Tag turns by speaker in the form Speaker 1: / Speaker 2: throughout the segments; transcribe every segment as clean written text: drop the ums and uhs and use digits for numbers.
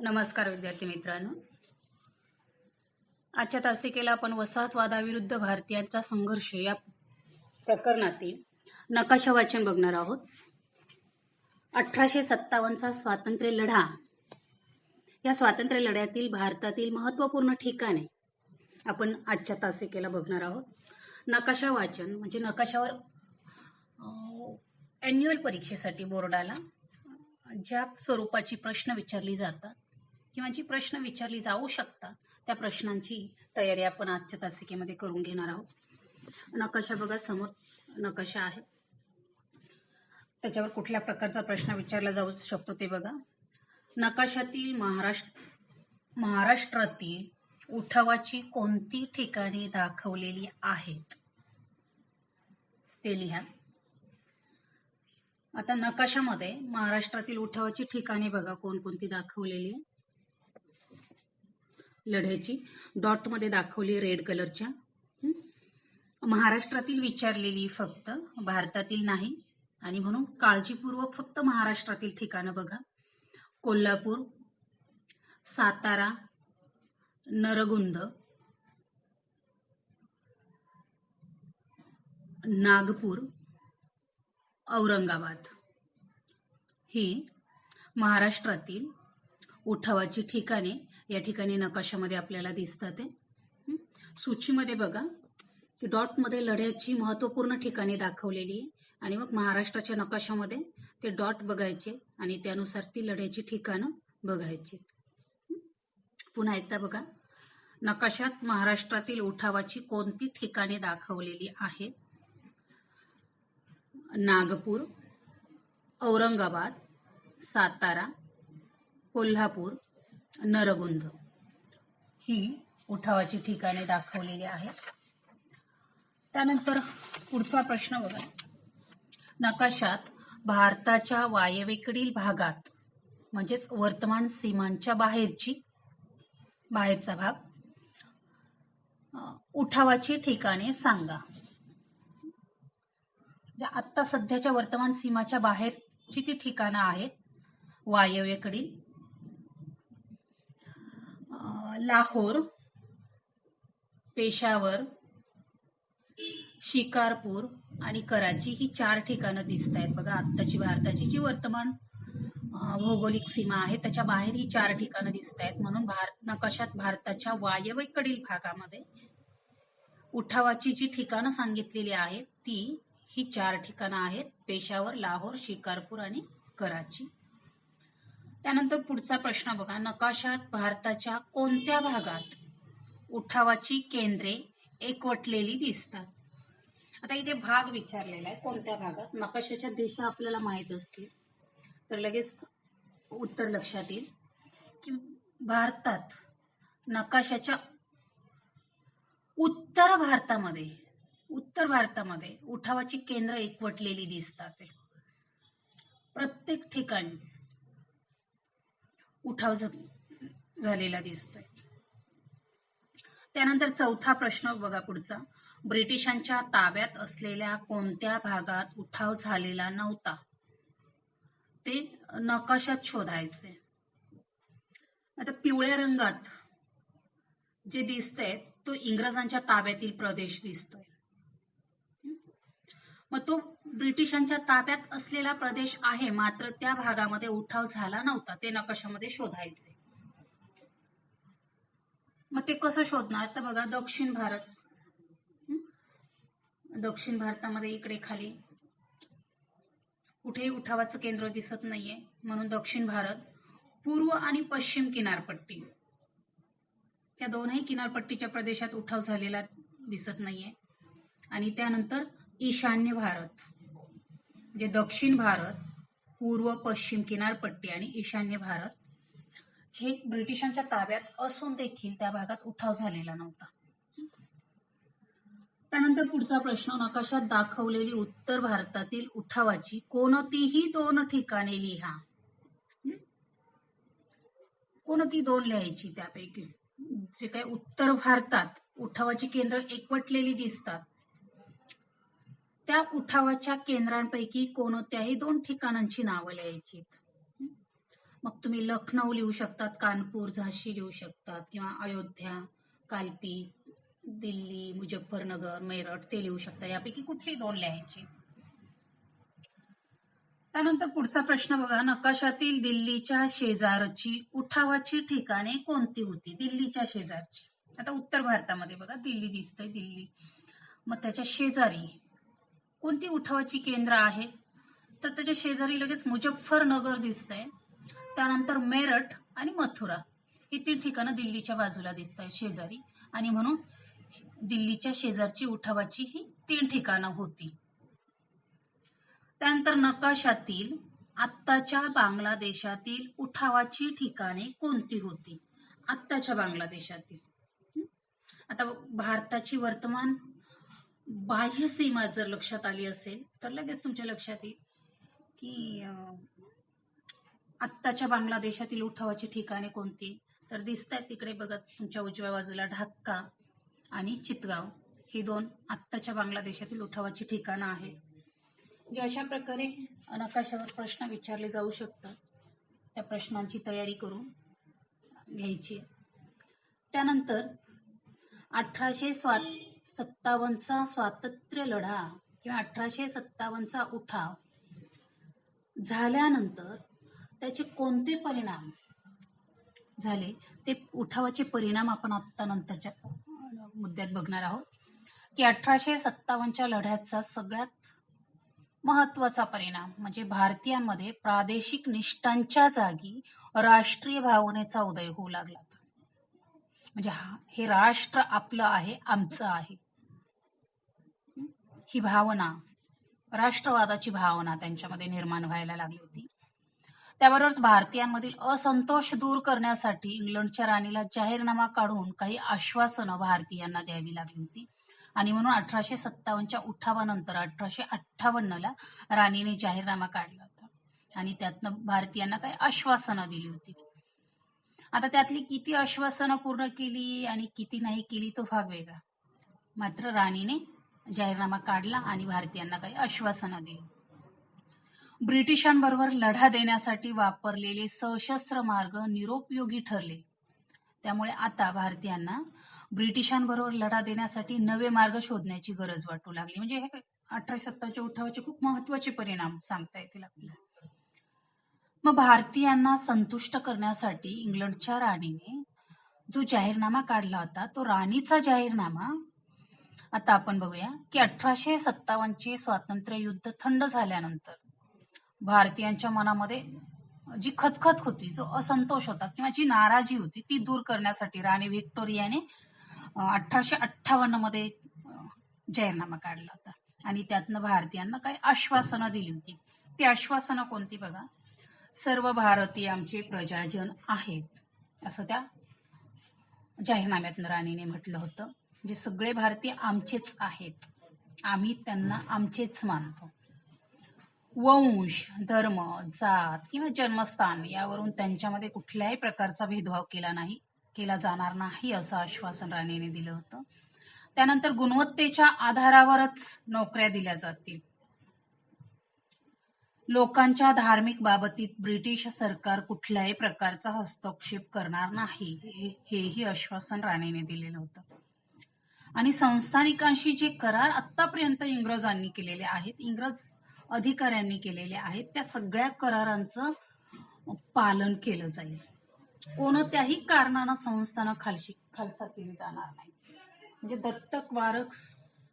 Speaker 1: नमस्कार विद्यार्थी मित्रांनो. आजच्या तासिकेला आपण वसाहतवादाविरुद्ध भारतीयांचा संघर्ष या प्रकरणातील नकाशा वाचन बघणार आहोत. 1857चा स्वातंत्र्य लढा. या स्वातंत्र्य लढ्यातील भारतातील महत्त्वपूर्ण ठिकाणे आपण आजच्या तासिकेला बघणार आहोत. नकाशा वाचन म्हणजे नकाशावर ॲन्युअल परीक्षेसाठी बोर्डाला ज्या स्वरूपाची प्रश्न विचारली जातात किंवा जी प्रश्न विचारली जाऊ शकतात त्या प्रश्नांची तयारी आपण आजच्या तासिकेमध्ये करून घेणार आहोत. नकाशा बघा, समोर नकाशा आहे, त्याच्यावर कुठल्या प्रकारचा प्रश्न विचारला जाऊ शकतो ते बघा. नकाशातील महाराष्ट्रातील उठावाची कोणती ठिकाणे दाखवलेली आहेत ते लिहा. आता नकाशामध्ये महाराष्ट्रातील उठावाची ठिकाणे बघा कोणकोणती दाखवलेली आहे. लढ्याची डॉट मध्ये दाखवली रेड कलरच्या. महाराष्ट्रातील विचारलेली, फक्त भारतातील नाही, आणि म्हणून काळजीपूर्वक फक्त महाराष्ट्रातील ठिकाणं बघा. कोल्हापूर, सातारा, नरगुंद, नागपूर, औरंगाबाद ही महाराष्ट्रातील उठावाची ठिकाणे या ठिकाणी नकाशामध्ये आपल्याला दिसतात. सूचीमध्ये बघा की डॉट मध्ये लढ्याची महत्त्वपूर्ण ठिकाणे दाखवलेली आहे आणि मग महाराष्ट्राच्या नकाशामध्ये ते डॉट बघायचे आणि त्यानुसार ती लढ्याची ठिकाणं बघायची. पुन्हा एकदा बघा, नकाशात महाराष्ट्रातील उठावाची कोणती ठिकाणे दाखवलेली आहेत. नागपूर, औरंगाबाद, सातारा, कोल्हापूर, नरगुंद ही उठावाची ठिकाणे दाखवलेली आहेत. त्यानंतर पुढचा प्रश्न बघा. नकाशात भारताच्या वायव्येकडील भागात म्हणजेच वर्तमान सीमांच्या बाहेरचा भाग उठावाची ठिकाणे सांगा. आता सध्याच्या वर्तमान सीमाच्या बाहेरची ती ठिकाणं आहेत. वायव्येकडील लाहोर, पेशावर, शिकारपूर आणि कराची ही 4 ठिकाणं दिसत आहेत बघा. आत्ताची भारताची जी वर्तमान भौगोलिक सीमा आहे त्याच्या बाहेर ही 4 ठिकाणं दिसत आहेत. म्हणून नकाशात भारताच्या वायव्येकडील भागामध्ये उठावाची जी ठिकाणं सांगितलेली आहेत ही 4 ठिकाणं आहेत. पेशावर, लाहोर, शिकारपूर आणि कराची. त्यानंतर पुढचा प्रश्न बघा. नकाशात भारताच्या कोणत्या भागात उठावाची केंद्रे एकवटलेली दिसतात. आता इथे भाग विचारलेला आहे, कोणत्या भागात. नकाशाच्या दिशा आपल्याला माहित असतील तर लगेच उत्तर लक्षात येईल की भारतात नकाशाच्या उत्तर भारतामध्ये उठावाची केंद्र एकवटलेली दिसतात. प्रत्येक ठिकाणी उठाव झालेला दिसतोय. त्यानंतर चौथा प्रश्न बघा पुढचा. ब्रिटिशांच्या ताब्यात असलेल्या कोणत्या भागात उठाव झालेला नव्हता ते नकाशात शोधायचे. आता पिवळ्या रंगात जे दिसतंय तो इंग्रजांच्या ताब्यातील प्रदेश दिसतोय. मग तो ब्रिटिशांच्या ताब्यात असलेला प्रदेश आहे, मात्र त्या भागामध्ये उठाव झाला नव्हता, ते नकाशामध्ये शोधायचे. मग ते कसं शोधणार तर बघा, दक्षिण भारतामध्ये इकडे खाली कुठेही उठावाचं केंद्र दिसत नाहीये. म्हणून दक्षिण भारत, पूर्व आणि पश्चिम किनारपट्टी या दोनही किनारपट्टीच्या प्रदेशात उठाव झालेला दिसत नाहीये. आणि त्यानंतर ईशान्य भारत, जे दक्षिण भारत, पूर्व पश्चिम किनारपट्टी आणि ईशान्य भारत हे ब्रिटिशांच्या ताब्यात असून देखील त्या भागात उठाव झालेला नव्हता. त्यानंतर पुढचा प्रश्न. नकाशात दाखवलेली उत्तर भारतातील उठावाची कोणतीही 2 ठिकाणे लिहा. कोणती 2 लिहायची त्यापैकी. जे काही उत्तर भारतात उठावाची केंद्र एकवटलेली दिसतात त्या उठावाच्या केंद्रांपैकी कोणत्याही 2 ठिकाणांची नावं लिहायची. मग तुम्ही लखनौ लिहू शकतात, कानपूर, झाशी लिहू शकतात किंवा अयोध्या, कालपी, दिल्ली, मुझफ्फरनगर, मेरठ ते लिहू शकता. यापैकी कुठली 2 लिहायची. त्यानंतर पुढचा प्रश्न बघा, नकाशातील दिल्लीच्या शेजारची उठावाची ठिकाणे कोणती होती? दिल्लीच्या शेजारची. आता उत्तर भारतामध्ये बघा दिल्ली दिसतंय, दिल्ली. मग त्याच्या शेजारी कोणती उठावाची केंद्र आहेत? तर त्याच्या शेजारी लगेच मुझफ्फरनगर दिसतंय. त्यानंतर मेरठ आणि मथुरा ही 3 ठिकाणं दिल्लीच्या बाजूला दिसत आहेत शेजारी, आणि म्हणून दिल्लीच्या शेजारची उठावाची ही 3 ठिकाणं होती. त्यानंतर नकाशातील आत्ताच्या बांगलादेशातील उठावाची ठिकाणे कोणती होती? आत्ताच्या बांगलादेशातील. आता भारताची वर्तमान बाह्य सीमा जर लक्षात आली असेल तर लगेच तुमच्या लक्षात येईल की आत्ताच्या बांगलादेशातील उठावाची ठिकाणे कोणती. तर दिसत आहेत तिकडे बघा तुमच्या उजव्या बाजूला ढाका आणि चितगाव ही 2 आत्ताच्या बांगलादेशातील उठावाची ठिकाणं आहेत. जे अशा प्रकारे नकाशावर प्रश्न विचारले जाऊ शकतात. त्या प्रश्नांची तयारी करून घ्यायची. त्यानंतर 1857चा स्वातंत्र्य लढा किंवा 1857चा उठाव झाल्यानंतर त्याचे कोणते परिणाम झाले, ते उठावाचे परिणाम आपण आता नंतरच्या मुद्द्यात बघणार आहोत. की 1857च्या लढ्याचा सगळ्यात महत्वाचा परिणाम म्हणजे भारतीयांमध्ये प्रादेशिक निष्ठांच्या जागी राष्ट्रीय भावनेचा उदय होऊ लागला. म्हणजे हे राष्ट्र आपलं आहे, आमचं आहे, ही भावना, राष्ट्रवादाची भावना त्यांच्यामध्ये निर्माण व्हायला लागली होती. त्याबरोबरच भारतीयांमधील असंतोष दूर करण्यासाठी इंग्लंडच्या राणीला जाहीरनामा काढून काही आश्वासनं भारतीयांना द्यावी लागली होती, आणि म्हणून 1857च्या उठावानंतर 1858ला राणीने जाहीरनामा काढला होता आणि त्यातनं भारतीयांना काही आश्वासनं दिली होती. आता त्यातली किती आश्वासनं पूर्ण केली आणि किती नाही केली तो भाग वेगळा. मात्र राणीने जाहीरनामा काढला आणि भारतीयांना काही आश्वासनं दिली. ब्रिटिशांबरोबर लढा देण्यासाठी वापरलेले सशस्त्र मार्ग निरुपयोगी ठरले. त्यामुळे आता भारतीयांना ब्रिटिशांबरोबर लढा देण्यासाठी नवे मार्ग शोधण्याची गरज वाटू लागली. म्हणजे हे 1857च्या उठावाचे खूप महत्वाचे परिणाम सांगता येतील आपल्याला. मग भारतीयांना संतुष्ट करण्यासाठी इंग्लंडच्या राणीने जो जाहीरनामा काढला होता तो राणीचा जाहीरनामा. आता आपण बघूया की 1857चे स्वातंत्र्य युद्ध थंड झाल्यानंतर भारतीयांच्या मनामध्ये जी खतखत होती, जो असंतोष होता किंवा जी नाराजी होती, ती दूर करण्यासाठी राणी व्हिक्टोरियाने 1858 मध्ये जाहीरनामा काढला होता आणि त्यातनं भारतीयांना काही आश्वासनं दिली होती. ती आश्वासनं कोणती बघा, सर्व भारतीय आमचे प्रजाजन आहेत असं त्या जाहीरनाम्यातनं राणीने म्हटलं होतं. म्हणजे सगळे भारतीय आमचेच आहेत, आम्ही त्यांना आमचेच मानतो. वंश, धर्म, जात किंवा जन्मस्थान यावरून त्यांच्यामध्ये कुठल्याही प्रकारचा भेदभाव केला जाणार नाही असं आश्वासन राणीने दिलं होतं. त्यानंतर गुणवत्तेच्या आधारावरच नोकऱ्या दिल्या जातील. लोकांच्या धार्मिक बाबतीत ब्रिटिश सरकार कुठल्याही प्रकारचा हस्तक्षेप करणार नाही हेही आश्वासन राणीने दिलेलं होतं. आणि संस्थानिकांशी जे करार आतापर्यंत इंग्रजांनी केलेले आहेत, इंग्रज अधिकाऱ्यांनी केलेले आहेत, त्या सगळ्या करारांचं पालन केलं जाईल. कोणत्याही कारणानं संस्थानं खालसा केली जाणार नाही. म्हणजे दत्तक वारस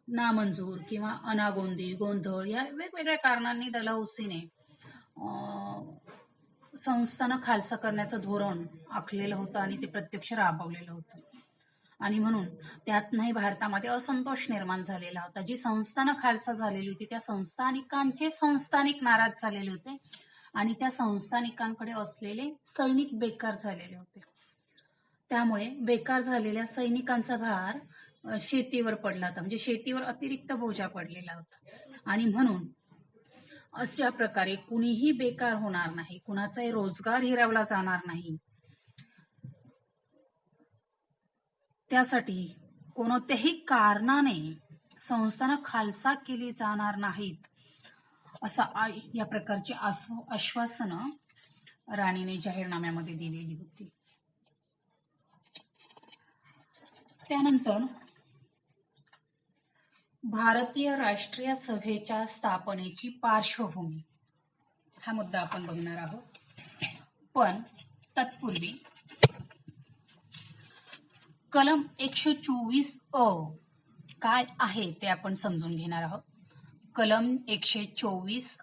Speaker 1: नामंजूर किंवा अनागोंदी, गोंधळ या वेगवेगळ्या कारणांनी डलहौसीने संस्थानं खालसा करण्याचं धोरण आखलेलं होतं आणि ते प्रत्यक्ष राबवलेलं होतं. आणि म्हणून त्यातनंही भारतामध्ये असंतोष निर्माण झालेला होता. जी संस्थानं खालसा झालेली होती त्या संस्थानिकांचे संस्थानिक नाराज झालेले होते आणि त्या संस्थानिकांकडे असलेले सैनिक बेकार झालेले होते. त्यामुळे बेकार झालेल्या सैनिकांचा भार शेतीवर पडला होता, म्हणजे शेतीवर अतिरिक्त बोजा पडलेला होता. आणि म्हणून अशा प्रकारे कुणीही बेकार होणार नाही, कुणाचाही रोजगार हिरावला जाणार नाही, त्यासाठी कोणत्याही कारणाने संस्थानं खालसा केली जाणार नाहीत असं या प्रकारची आश्वासनं राणीने जाहीरनाम्यामध्ये दिलेली होती. त्यानंतर भारतीय राष्ट्रीय सभेच्या स्थापनेची पार्श्वभूमी हा मुद्दा आपण बघणार आहोत. पण तत्पूर्वी कलम 124 काय आहे ते आपण समजून घेणार आहोत. कलम 124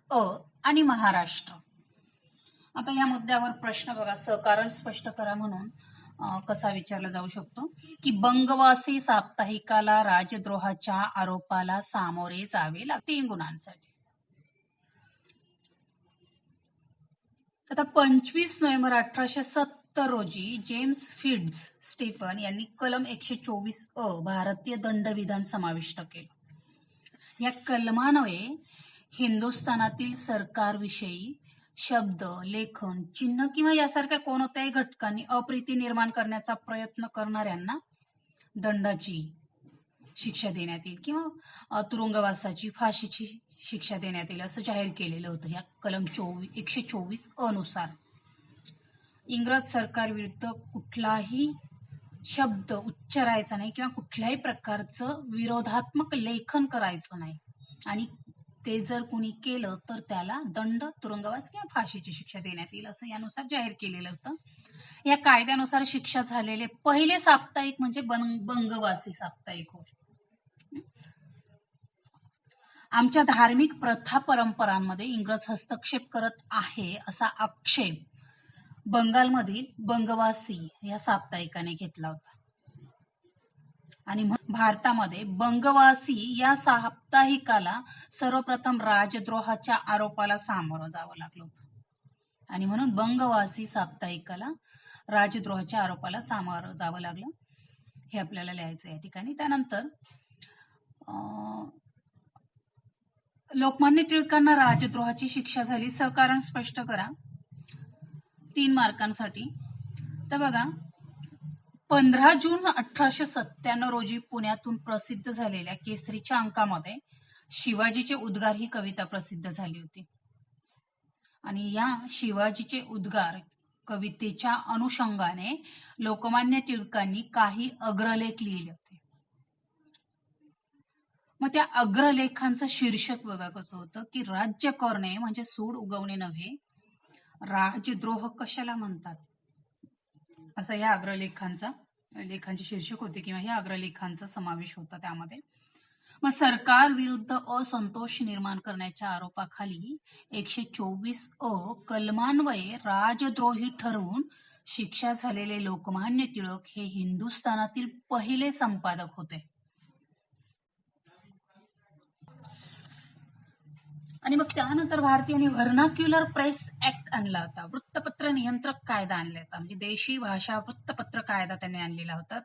Speaker 1: आणि महाराष्ट्र. आता या मुद्द्यावर प्रश्न बघा, सहकारण स्पष्ट करा म्हणून कसा विचारला जाऊ शकतो की बंगवासी साप्ताहिकाला राजद्रोहाच्या आरोपाला सामोरे जावे लागते 3 गुन्ह्यांसाठी. आता 25 नोव्हेंबर 1870 रोजी जेम्स फिट्झ स्टीफन यांनी कलम 124 भारतीय दंडविधान समाविष्ट केलं. या कलमान्वये हिंदुस्थानातील सरकारविषयी शब्द, लेखन, चिन्ह किंवा यासारख्या कोणत्याही घटकांनी अप्रीती निर्माण करण्याचा प्रयत्न करणाऱ्यांना दंडाची शिक्षा देण्यात येईल किंवा तुरुंगवासाची, फाशीची शिक्षा देण्यात येईल असं जाहीर केलेलं होतं या कलम 124 नुसार. इंग्रज सरकार विरुद्ध कुठलाही शब्द उच्चारायचा नाही किंवा कुठल्याही प्रकारचं विरोधात्मक लेखन करायचं नाही आणि ते जर कुणी केलं तर त्याला दंड, तुरुंगवास किंवा फाशीची शिक्षा देण्यात येईल असं यानुसार जाहीर केलेलं होतं. या कायद्यानुसार शिक्षा झालेले पहिले साप्ताहिक म्हणजे बंगवासी साप्ताहिक होय. आमच्या धार्मिक प्रथा परंपरांमध्ये इंग्रज हस्तक्षेप करत आहे असा आक्षेप बंगालमधील बंगवासी या साप्ताहिकाने घेतला होता आणि भारतामध्ये बंगवासी या साप्ताहिकाला सर्वप्रथम राजद्रोहाच्या आरोपाला सामोरं जावं लागलं होतं आणि म्हणून बंगवासी साप्ताहिकाला राजद्रोहाच्या आरोपाला सामोरं जावं लागलं हे आपल्याला लिहायचं या ठिकाणी. त्यानंतर लोकमान्य टिळकांना राजद्रोहाची शिक्षा झाली. सहकारण स्पष्ट करा 3 मार्कांसाठी. तर बघा 15 जून 1897 रोजी पुण्यातून प्रसिद्ध झालेल्या केसरीच्या अंकामध्ये शिवाजीचे उद्गार ही कविता प्रसिद्ध झाली होती आणि या शिवाजीचे उद्गार कवितेच्या अनुषंगाने लोकमान्य टिळकांनी काही अग्रलेख लिहिले होते. मग त्या अग्रलेखांचं शीर्षक बघा कसं होतं की राज्य करणे म्हणजे सूड उगवणे नव्हे, राजद्रोह कशाला म्हणतात असं या लेखांचे शीर्षक होते किंवा या अग्रलेखांचा समावेश होता त्यामध्ये. मग सरकार विरुद्ध असंतोष निर्माण करण्याच्या आरोपाखाली 124 कलमान्वये राजद्रोही ठरवून शिक्षा झालेले लोकमान्य टिळक हे हिंदुस्थानातील पहिले संपादक होते. आणि मग त्यानंतर भारतीयांनी व्हर्नाक्युलर प्रेस ऍक्ट आणला होता, वृत्तपत्र नियंत्रक कायदा आणला होता, म्हणजे देशी भाषा वृत्तपत्र कायदा त्यांनी आणलेला होता.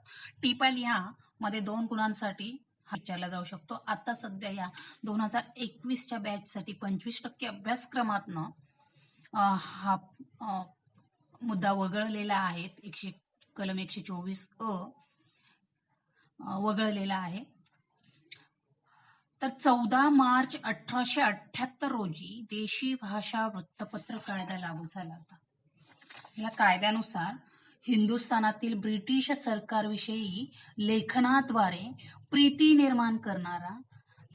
Speaker 1: टिपाल ह्यामध्ये 2 गुणांसाठी विचारला जाऊ शकतो. आता सध्या या 2021च्या बॅचसाठी 25% अभ्यासक्रमातनं हा मुद्दा वगळलेला आहे. कलम 124 वगळलेला आहे. तर 14 मार्च 1878 रोजी देशी भाषा वृत्तपत्र कायदा लागू झाला होता. या कायद्यानुसार हिंदुस्थानातील ब्रिटिश सरकारविषयी लेखनाद्वारे प्रीती निर्माण करणारा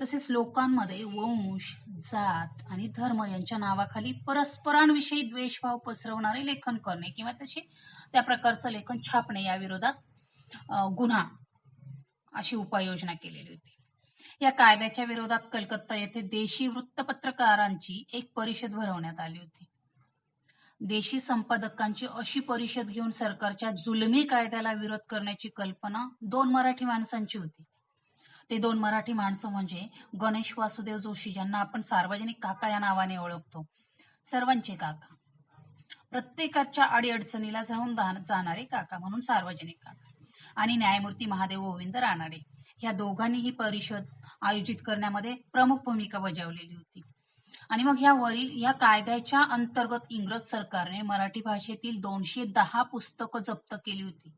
Speaker 1: तसेच लोकांमध्ये वंश, जात आणि धर्म यांच्या नावाखाली परस्परांविषयी द्वेषभाव पसरवणारे लेखन करणे किंवा त्या प्रकारचं लेखन छापणे या विरोधात गुन्हा अशी उपाययोजना केलेली होती. या कायद्याच्या विरोधात कलकत्ता येथे देशी वृत्तपत्रकारांची एक परिषद भरवण्यात आली होती. देशी संपादकांची अशी परिषद घेऊन सरकारच्या जुलमी कायद्याला विरोध करण्याची कल्पना 2 मराठी माणसांची होती. ते 2 मराठी माणसं म्हणजे गणेश वासुदेव जोशी, ज्यांना आपण सार्वजनिक काका या नावाने ओळखतो, सर्वांचे काका, प्रत्येकाच्या अडीअडचणीला जाणारे काका म्हणून सार्वजनिक काका, आणि न्यायमूर्ती महादेव गोविंद रानडे. ह्या दोघांनी ही परिषद आयोजित करण्यामध्ये प्रमुख भूमिका बजावलेली होती. आणि मग या कायद्याच्या अंतर्गत इंग्रज सरकारने मराठी भाषेतील 210 पुस्तकं जप्त केली होती.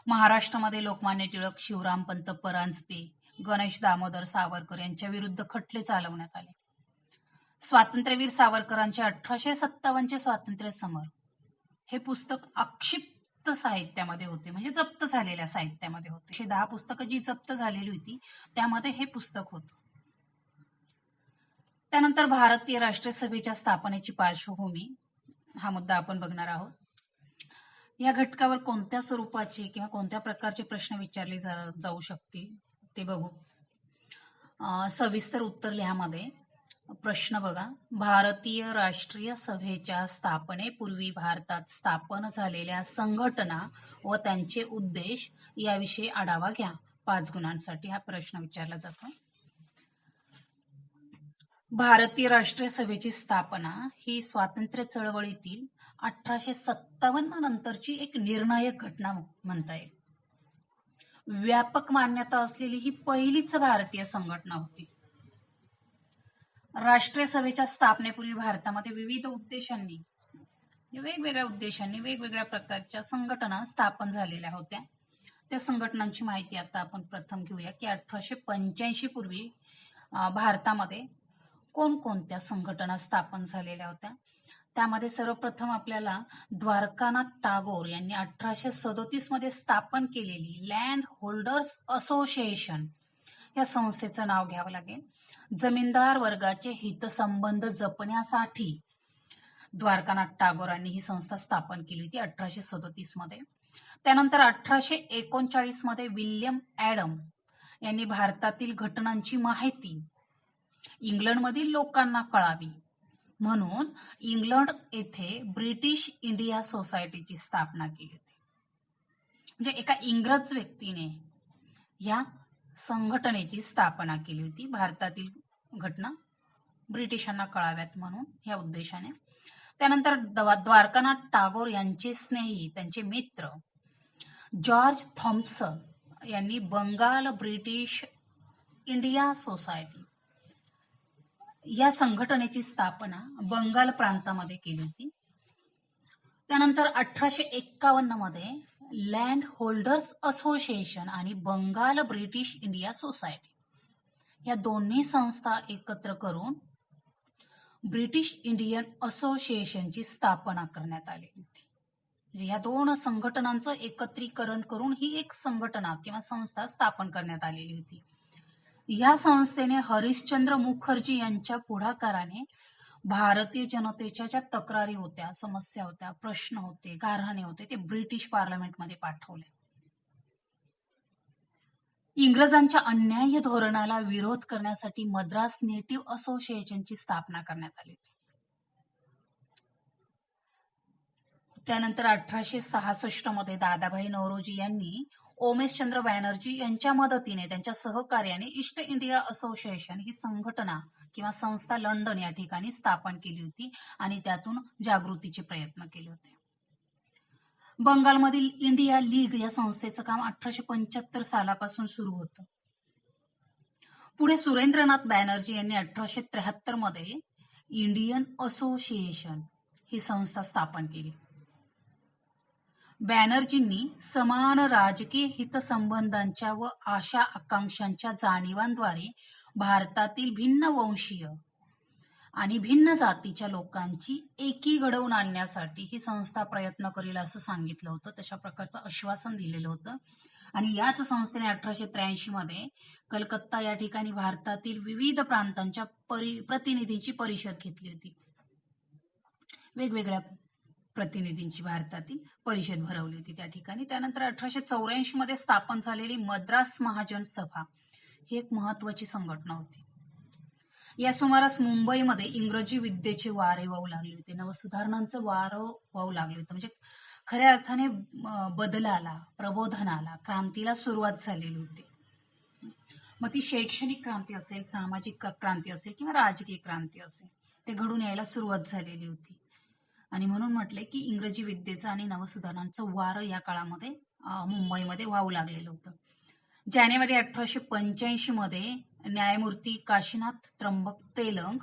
Speaker 1: महाराष्ट्रामध्ये लोकमान्य टिळक, शिवरामपंत परांजपे, गणेश दामोदर सावरकर यांच्या विरुद्ध खटले चालवण्यात आले. स्वातंत्र्यवीर सावरकरांचे 1857चे स्वातंत्र्य समर हे पुस्तक अक्षिप्त साहित्यामध्ये होते, म्हणजे जप्त झालेल्या साहित्यामध्ये होते. 10 पुस्तकं जी जप्त झालेली होती त्यामध्ये हे पुस्तक होतं. त्यानंतर भारतीय राष्ट्रीय सभेच्या स्थापनेची पार्श्वभूमी हा मुद्दा आपण बघणार आहोत. या घटकावर कोणत्या स्वरूपाचे किंवा कोणत्या प्रकारचे प्रश्न विचारले जाऊ शकतील ते बघू. सविस्तर उत्तर लिहामध्ये प्रश्न बघा. भारतीय राष्ट्रीय सभेच्या स्थापनेपूर्वी भारतात स्थापन झालेल्या संघटना व त्यांचे उद्देश याविषयी आढावा घ्या. 5 गुणांसाठी हा प्रश्न विचारला जातो. भारतीय राष्ट्रीय सभेची स्थापना ही स्वातंत्र्य चळवळीतील 1857 नंतरची एक निर्णायक घटना म्हणता येईल. व्यापक मान्यता असलेली ही पहिलीच भारतीय संघटना होती. राष्ट्रीय सभेच्या स्थापनेपूर्वी भारतामध्ये विविध उद्देशांनी वेगवेगळ्या प्रकारच्या संघटना स्थापन झालेल्या होत्या. त्या संघटनांची माहिती आता आपण प्रथम घेऊया की 1885 पूर्वी भारतामध्ये कोणकोणत्या संघटना स्थापन झालेल्या होत्या. त्यामध्ये सर्वप्रथम आपल्याला द्वारकानाथ टागोर यांनी 1837 मध्ये स्थापन केलेली लँड होल्डर्स असोसिएशन या संस्थेचं नाव घ्यावं लागेल. जमीनदार वर्गाचे हितसंबंध जपण्यासाठी द्वारकानाथ टागोरांनी ही संस्था स्थापन केली होती 1837 मध्ये. त्यानंतर 1839 मध्ये विल्यम ॲडम यांनी भारतातील घटनांची माहिती इंग्लंडमधील लोकांना कळावी म्हणून इंग्लंड येथे ब्रिटिश इंडिया सोसायटीची स्थापना केली होती. म्हणजे एका इंग्रज व्यक्तीने या संघटनेची स्थापना केली होती, भारतातील घटना ब्रिटिशांना कळाव्यात म्हणून या उद्देशाने. त्यानंतर द्वारकानाथ टागोर यांचे स्नेही, त्यांचे मित्र जॉर्ज थॉम्पसन यांनी बंगाल ब्रिटिश इंडिया सोसायटी या संघटनेची स्थापना बंगाल प्रांतामध्ये केली होती. त्यानंतर 1851 मध्ये लँड होल्डर्स असोसिएशन आणि बंगाल ब्रिटिश इंडिया सोसायटी या दोन्ही संस्था एकत्र करून ब्रिटिश इंडियन असोसिएशनची स्थापना करण्यात आली होती. म्हणजे ह्या दोन संघटनांचं एकत्रीकरण करून ही एक संघटना किंवा संस्था स्थापन करण्यात आलेली होती. या संस्थेने हरिश्चंद्र मुखर्जी यांच्या पुढाकाराने भारतीय जनतेच्या ज्या तक्रारी होत्या, समस्या होत्या, प्रश्न होते, गाऱ्हाणे होते ते ब्रिटिश पार्लमेंटमध्ये पाठवले. इंग्रजांच्या अन्याय्य धोरणाला विरोध करण्यासाठी मद्रास नेटिव्ह असोसिएशनची स्थापना करण्यात आली. त्यानंतर 1866 मध्ये दादाभाई नौरोजी यांनी ओमेशचंद्र बॅनर्जी यांच्या मदतीने, त्यांच्या सहकार्याने ईस्ट इंडिया असोसिएशन ही संघटना किंवा संस्था लंडन या ठिकाणी स्थापन केली होती आणि त्यातून जागृतीचे प्रयत्न केले होते. बंगालमधील इंडिया लीग या संस्थेचं काम 1875 सालापासून सुरू होतं. पुढे सुरेंद्रनाथ बॅनर्जी यांनी 1873 मध्ये इंडियन असोसिएशन ही संस्था स्थापन केली. बॅनर्जींनी समान राजकीय हितसंबंधांच्या व आशा आकांक्षांच्या जाणीवांद्वारे भारतातील भिन्न वंशीय आणि भिन्न जातीच्या लोकांची एकी घडवून आणण्यासाठी ही संस्था प्रयत्न करेल असं सांगितलं होतं. तशा प्रकारचं आश्वासन दिलेलं होतं. आणि याच संस्थेने 1883 मध्ये कलकत्ता या ठिकाणी भारतातील विविध प्रांतांच्या प्रतिनिधींची परिषद घेतली होती. वेगवेगळ्या प्रतिनिधींची भारतातील परिषद भरवली होती त्या ठिकाणी. त्यानंतर 1884 मध्ये स्थापन झालेली मद्रास महाजन सभा ही एक महत्वाची संघटना होती. या सुमारास मुंबईमध्ये इंग्रजी विद्येचे वारे वाहू लागले होते, नवसुधारणांचं वारं वाहू लागले होतं. म्हणजे खऱ्या अर्थाने बदलाला, प्रबोधनाला, क्रांतीला सुरुवात झालेली होती. मग ती शैक्षणिक क्रांती असेल, सामाजिक क्रांती असेल किंवा राजकीय क्रांती असेल, ते घडून यायला सुरुवात झालेली होती. आणि म्हणून म्हटलंय की इंग्रजी विद्येचं आणि नवसुधारणांचं वारं या काळामध्ये मुंबईमध्ये वाहू लागलेलं होतं. जानेवारी 1885 मध्ये न्यायमूर्ती काशीनाथ त्र्यंबक तेलंग,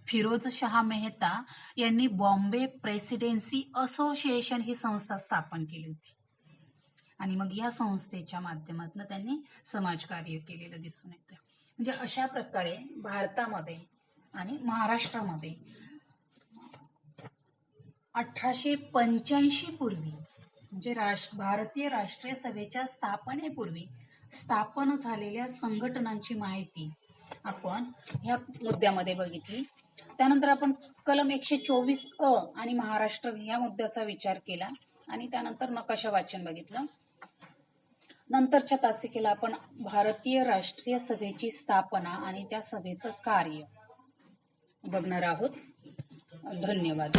Speaker 1: फिरोज शहा मेहता यांनी बॉम्बे प्रेसिडेन्सी असोसिएशन ही संस्था स्थापन केली होती. आणि मग या संस्थेच्या माध्यमातून त्यांनी समाजकार्य केलेलं दिसून येतं. म्हणजे अशा प्रकारे भारतामध्ये आणि महाराष्ट्रामध्ये 1885 पूर्वी म्हणजे भारतीय राष्ट्रीय सभेच्या स्थापनेपूर्वी स्थापन झालेल्या संघटनांची माहिती आपण ह्या मुद्द्यामध्ये बघितली. त्यानंतर आपण कलम 124 आणि महाराष्ट्र या मुद्द्याचा विचार केला आणि त्यानंतर नकाशा वाचन बघितलं. नंतरच्या तासिकेला आपण भारतीय राष्ट्रीय सभेची स्थापना आणि त्या सभेचं कार्य बघणार आहोत. धन्यवाद.